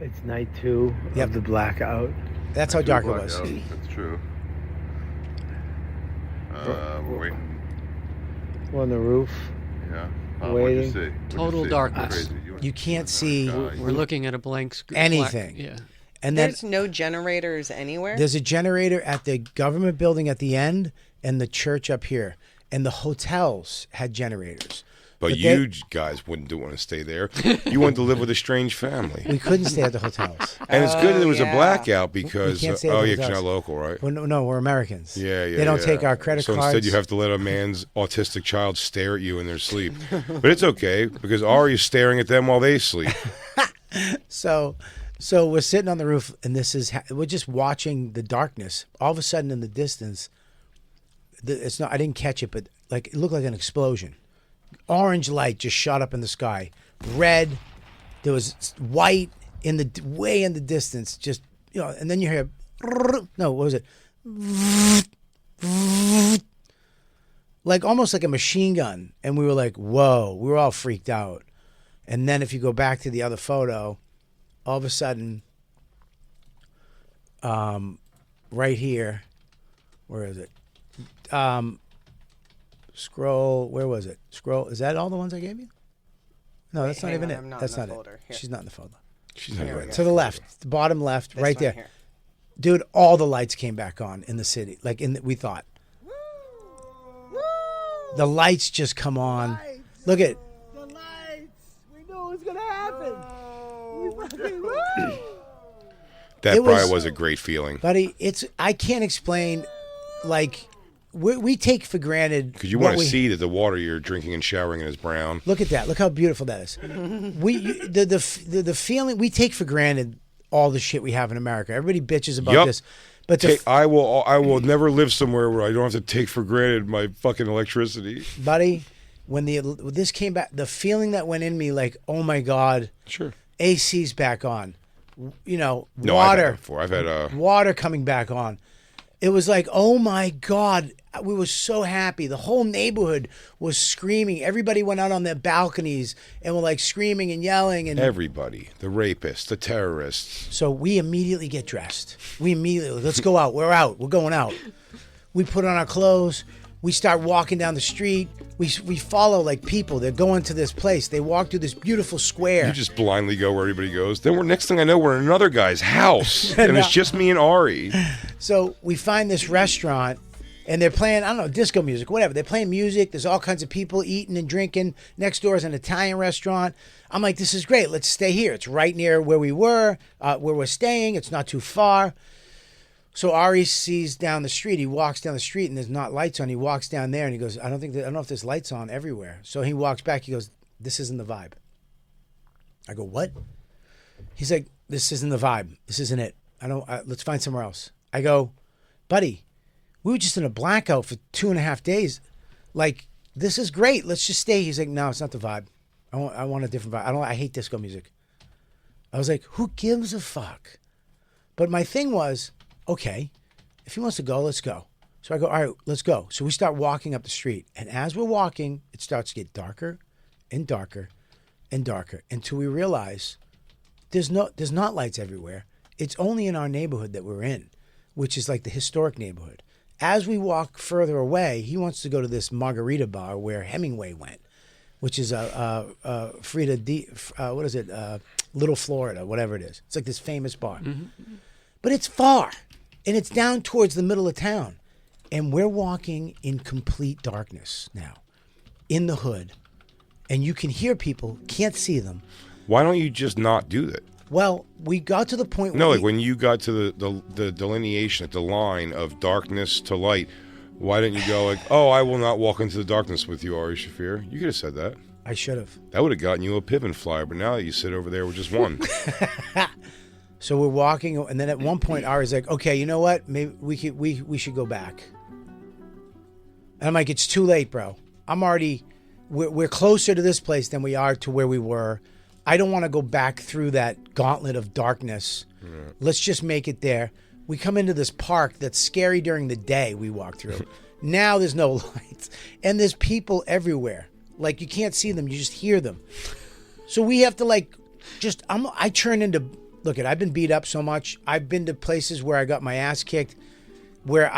It's night 2 of the blackout. That's how dark it was. That's true. We're waiting. We're on the roof. Yeah. Waiting. What'd you see? Total darkness. Crazy. You can't see We're looking at a blank screen. anything. Yeah. And then There's no generators anywhere. there's a generator at the government building at the end and the church up here. And the hotels had generators. But But you they- guys wouldn't want to stay there. You wanted to live with a strange family. We couldn't stay at the hotels. And it's good that there was a yeah. blackout because, can't stay at oh the yeah, 'cause you're hotels. not local, right? Well, no, we're Americans. Yeah, yeah. They don't yeah. take our credit so cards. instead, you have to let a man's autistic child stare at you in their sleep. But it's okay because Ari's staring at them while they sleep. So we're sitting on the roof, and we're just watching the darkness. All of a sudden, in the distance, it's not. I didn't catch it, but like it looked like an explosion. Orange light just shot up in the sky. Red. There was white. in the way in the distance, just and then you hear, no, what was it? Like almost like a machine gun, and we were like, whoa, we were all freaked out. And then if you go back to the other photo, all of a sudden, right here, where is it? Scroll, where was it? Scroll, is that all the ones I gave you? No, that's not even it. That's not it. She's not in the folder. She's not right. To the left, the bottom left, right there. Here. Dude, all the lights came back on in the city. Like we thought. The lights just come on. Look at The lights. We knew it was gonna happen. That It was- probably was a great feeling. buddy, I can't explain, like, we take for granted. Because you what want to we- see that the water you're drinking and showering in is brown. Look at that. Look how beautiful that is. The feeling we take for granted all the shit we have in America. Everybody bitches about Yup. this, but I will never live somewhere where I don't have to take for granted my fucking electricity. buddy, when this came back, the feeling that went in me, like, oh my God, Sure. AC's back on, No, I've had water, it before. I've had water coming back on. It was like, oh my God, we were so happy. The whole neighborhood was screaming. Everybody went out on their balconies and were like screaming and yelling. And everybody, the rapists, the terrorists. so we immediately get dressed. Let's go out. We're out. We're going out. We put on our clothes. We start walking down the street. We follow like people. They're going to this place. They walk through this beautiful square. You just blindly go where everybody goes. Then next thing I know, we're in another guy's house, and it's just me and Ari. So we find this restaurant, and they're playing, I don't know, disco music, whatever. They're playing music. There's all kinds of people eating and drinking. Next door is an Italian restaurant. I'm like, this is great. Let's stay here. It's right near where we were, where we're staying. It's not too far. So Ari sees down the street. He walks down the street, and there's not lights on. He walks down there, and he goes, I don't know if there's lights on everywhere. So he walks back. He goes, this isn't the vibe. I go, what? He's like, this isn't the vibe. This isn't it. Let's find somewhere else. I go, buddy, we were just in a blackout for 2.5 days. Like, this is great. Let's just stay. He's like, no, it's not the vibe. I want a different vibe. I hate disco music. I was like, who gives a fuck? But my thing was, okay, if he wants to go, let's go. So I go, all right, let's go. So we start walking up the street. And as we're walking, it starts to get darker and darker and darker until we realize there's not lights everywhere. It's only in our neighborhood that we're in, which is like the historic neighborhood. As we walk further away, he wants to go to this margarita bar where Hemingway went, which is Little Florida, whatever it is. It's like this famous bar. Mm-hmm. But it's far, and it's down towards the middle of town. And we're walking in complete darkness now, in the hood. And you can hear people, can't see them. Why don't you just not do that? Well, we got to the point No, where like when you got to the delineation at the line of darkness to light, why didn't you go like, oh, I will not walk into the darkness with you, Ari Shafir? You could have said that. I should have. That would have gotten you a Piven flyer, but now that you sit over there with just one. So we're walking, and then at one point, Ari's like, okay, you know what? Maybe we should go back. And I'm like, it's too late, bro. We're closer to this place than we are to where we were. I don't want to go back through that gauntlet of darkness. Right. Let's just make it there. We come into this park that's scary during the day we walk through. Now there's no lights. And there's people everywhere. Like, you can't see them. You just hear them. So we have to, I turn into, I've been beat up so much. I've been to places where I got my ass kicked, where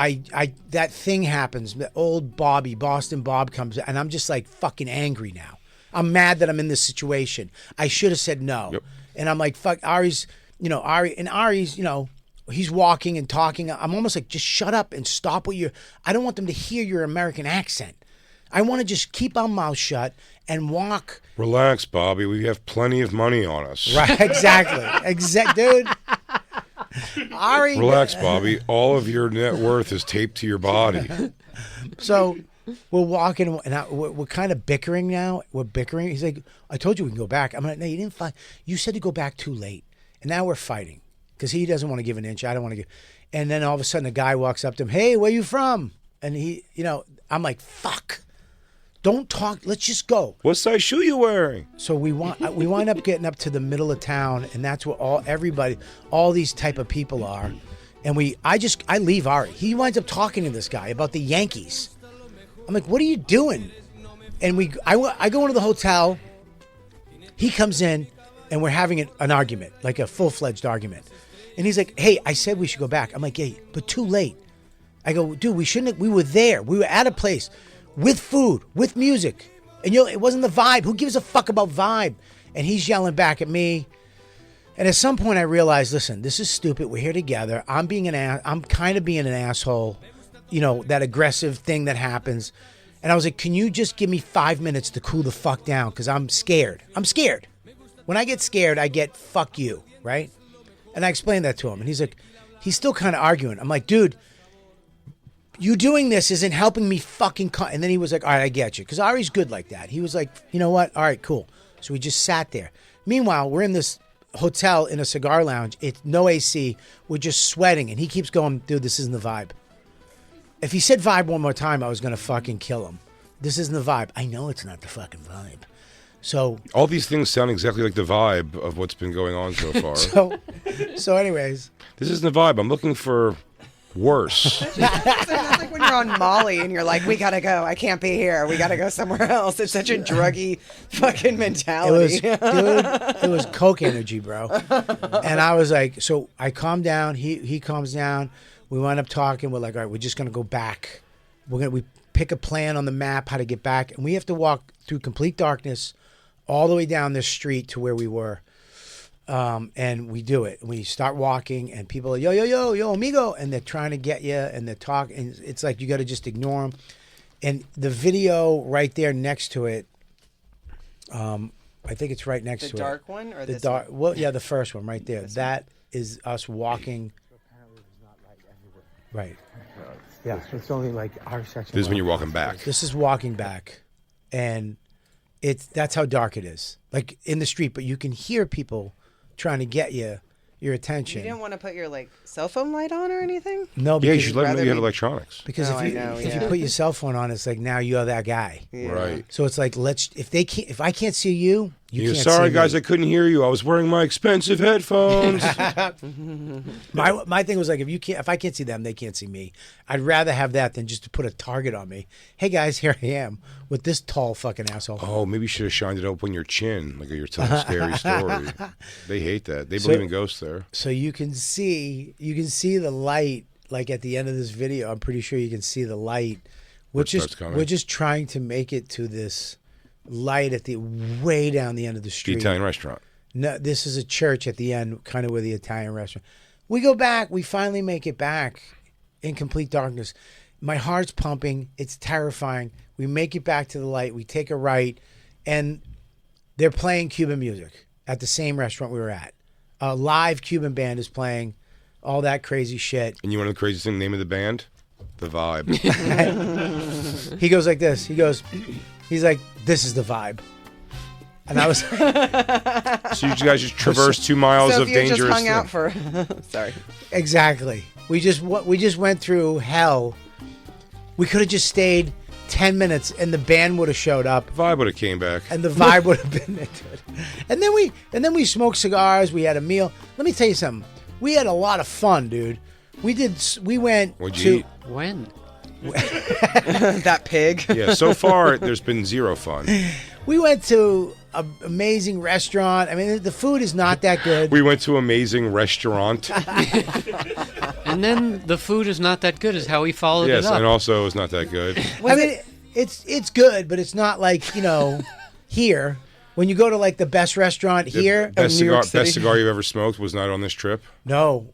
that thing happens. The old Boston Bob comes, and I'm just like fucking angry now. I'm mad that I'm in this situation. I should have said no. Yep. And I'm like, fuck, Ari's, he's walking and talking. I'm almost like, just shut up and stop I don't want them to hear your American accent. I want to just keep our mouth shut and walk. Relax, Bobby. We have plenty of money on us. Right, exactly. Dude. Ari. Relax, Bobby. All of your net worth is taped to your body. So we're walking, and we're kind of bickering now. We're bickering. He's like, I told you we can go back. I'm like, no, you didn't fight. You said to go back too late. And now we're fighting because he doesn't want to give an inch. I don't want to give. And then all of a sudden, a guy walks up to him. Hey, where you from? And he, I'm like, fuck. don't talk. Let's just go. What size shoe you wearing? So we wind up getting up to the middle of town, and that's where all these type of people are. And I leave Ari. He winds up talking to this guy about the Yankees. I'm like, what are you doing? And I go into the hotel. He comes in, and we're having an argument, like a full-fledged argument. And he's like, hey, I said we should go back. I'm like, hey, but too late. I go, dude, we shouldn't. We were there. We were at a place with food, with music. And it wasn't the vibe. Who gives a fuck about vibe? And he's yelling back at me. And at some point I realized, listen, this is stupid. We're here together. I'm kind of being an asshole. That aggressive thing that happens. And I was like, can you just give me 5 minutes to cool the fuck down? Because I'm scared. I'm scared. When I get scared, I get fuck you, right? And I explained that to him. And he's like, he's still kind of arguing. I'm like, dude, you doing this isn't helping me fucking. And then he was like, all right, I get you. Because Ari's good like that. He was like, you know what? All right, cool. So we just sat there. Meanwhile, we're in this hotel in a cigar lounge. It's no AC. We're just sweating. And he keeps going, dude, this isn't the vibe. If he said vibe one more time, I was going to fucking kill him. This isn't the vibe. I know it's not the fucking vibe. So all these things sound exactly like the vibe of what's been going on so far. so anyways. This isn't the vibe. I'm looking for worse. It's like when you're on Molly and you're like, we gotta go. I can't be here. We gotta go somewhere else. It's such a druggy fucking mentality. It was Coke energy, bro. And I was like, so I calmed down. He calms down. We wind up talking. We're like, all right, we're just gonna go back. We pick a plan on the map how to get back, and we have to walk through complete darkness all the way down this street to where we were. And we do it. We start walking, and people are, yo, amigo. And they're trying to get you, and they're talking. And it's like you got to just ignore them. And the video right there next to it, I think it's right next to it. The dark one? Or the this dark? one? Well, yeah, the first one right there. That is us walking. Right. Yeah, so it's only like our section. This is when you're walking back. This is walking back. And that's how dark it is. Like in the street, but you can hear people trying to get your attention. You didn't want to put your cell phone light on or anything? No, Yeah, because you should let them know you have electronics. Because Oh, if you put your cell phone on, it's like now you're that guy. Yeah. Right. So it's like if I can't see you, you can't Sorry, see guys, me. I couldn't hear you. I was wearing my expensive headphones. My thing was like if I can't see them, they can't see me. I'd rather have that than just to put a target on me. Hey guys, here I am with this tall fucking asshole. Oh, maybe you should have shined it up on your chin, like you're telling a scary story. They hate that. They believe in ghosts there. So you can see the light, like at the end of this video. I'm pretty sure you can see the light. We're just trying to make it to this light at the way down the end of the street. The Italian restaurant. No, this is a church at the end, kind of where the Italian restaurant. We go back. We finally make it back in complete darkness. My heart's pumping. It's terrifying. We make it back to the light. We take a right, and they're playing Cuban music at the same restaurant we were at. A live Cuban band is playing all that crazy shit. And you want to know the craziest thing? Name of the band? The Vibe. He goes like this. He's like, this is the vibe. And I was So you guys just traversed 2 miles So of if you dangerous just hung thing. out for... Sorry. exactly. We just went through hell. We could have just stayed 10 minutes and the band would have showed up. Vibe would have came back. And the vibe would have been into it. And then we smoked cigars. We had a meal. Let me tell you something. We had a lot of fun, dude. We went What'd you eat? When? That pig. Yeah, so far there's been zero fun. We went to an amazing restaurant. I mean, the food is not that good. We went to amazing restaurant. And then the food is not that good is how he followed Yes, it up. and also it's not that good. I mean, it's good, but it's not like, here. When you go to like the best restaurant here in Best New York cigar, City. best cigar you've ever smoked was not on this trip. No.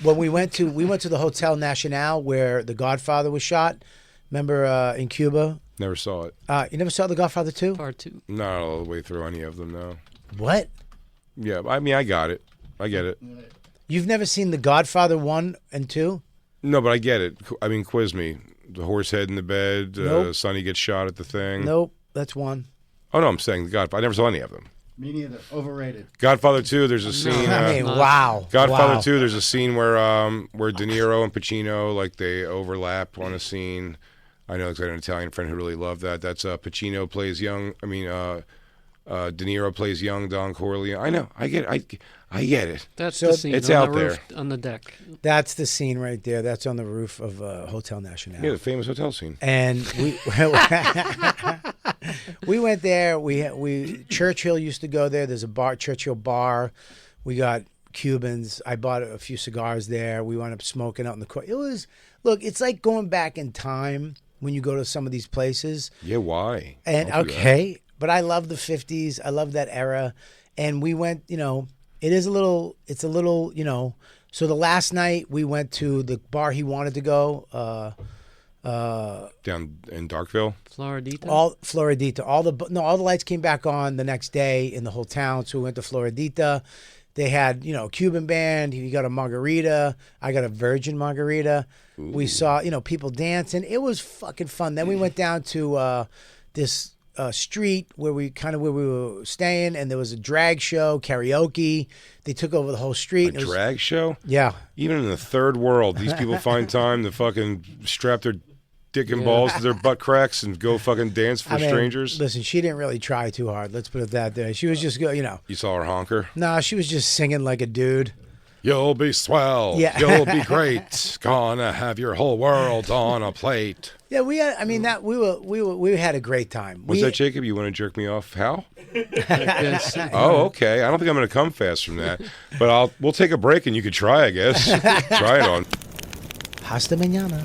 When we went to the Hotel Nacional where The Godfather was shot. Remember in Cuba? Never saw it. You never saw The Godfather 2? Part 2. Not all the way through any of them, no. What? Yeah, I mean, I got it. I get it. You've never seen The Godfather 1 and 2? No, but I get it. I mean, quiz me. The horse head in the bed, Nope. Sonny gets shot at the thing. Nope, that's 1. Oh, no, I'm saying The Godfather. I never saw any of them. Me neither. Overrated. Godfather 2, there's a scene. I mean, wow. Godfather Wow. 2, there's a scene where De Niro and Pacino, like, they overlap on a scene. I know, 'cause I had an Italian friend who really loved that. That's Pacino plays young. I mean, De Niro plays young Don Corleone. I know. I get it. I get it. That's So the scene it's on out the there. roof, on the deck. That's the scene right there. That's on the roof of Hotel National. Yeah, the famous hotel scene. And we we went there. We Churchill used to go there. There's a bar, Churchill Bar. We got Cubans. I bought a few cigars there. We wound up smoking out in the court. It was it's like going back in time when you go to some of these places. Yeah, why? And Don't do that. okay, but I love the 50s. I love that era. And we went, it's a little, so the last night we went to the bar he wanted to go, Down in Darkville. Floridita. all Floridita. All the lights came back on the next day in the whole town. So we went to Floridita. They had, Cuban band. He got a margarita. I got a virgin margarita. Ooh. We saw, people dancing. It was fucking fun. Then we went down to this street where we were staying, and there was a drag show, karaoke. They took over the whole street. A drag show? Yeah. Even in the third world, these people find time to fucking strap their dick and balls to their butt cracks and go fucking dance for strangers. Listen, she didn't really try too hard. Let's put it that way. She was just You saw her honker? Nah, she was just singing like a dude. You'll be swell. Yeah. You'll be great. Gonna have your whole world on a plate. Yeah, we had. I mean, that we had a great time. Was that Jacob? You want to jerk me off? How? Yes. Oh, okay. I don't think I'm going to come fast from that, but we'll take a break and you could try, I guess. Try it on. Hasta mañana.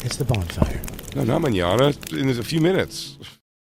It's the bonfire. No, not mañana. In a few minutes.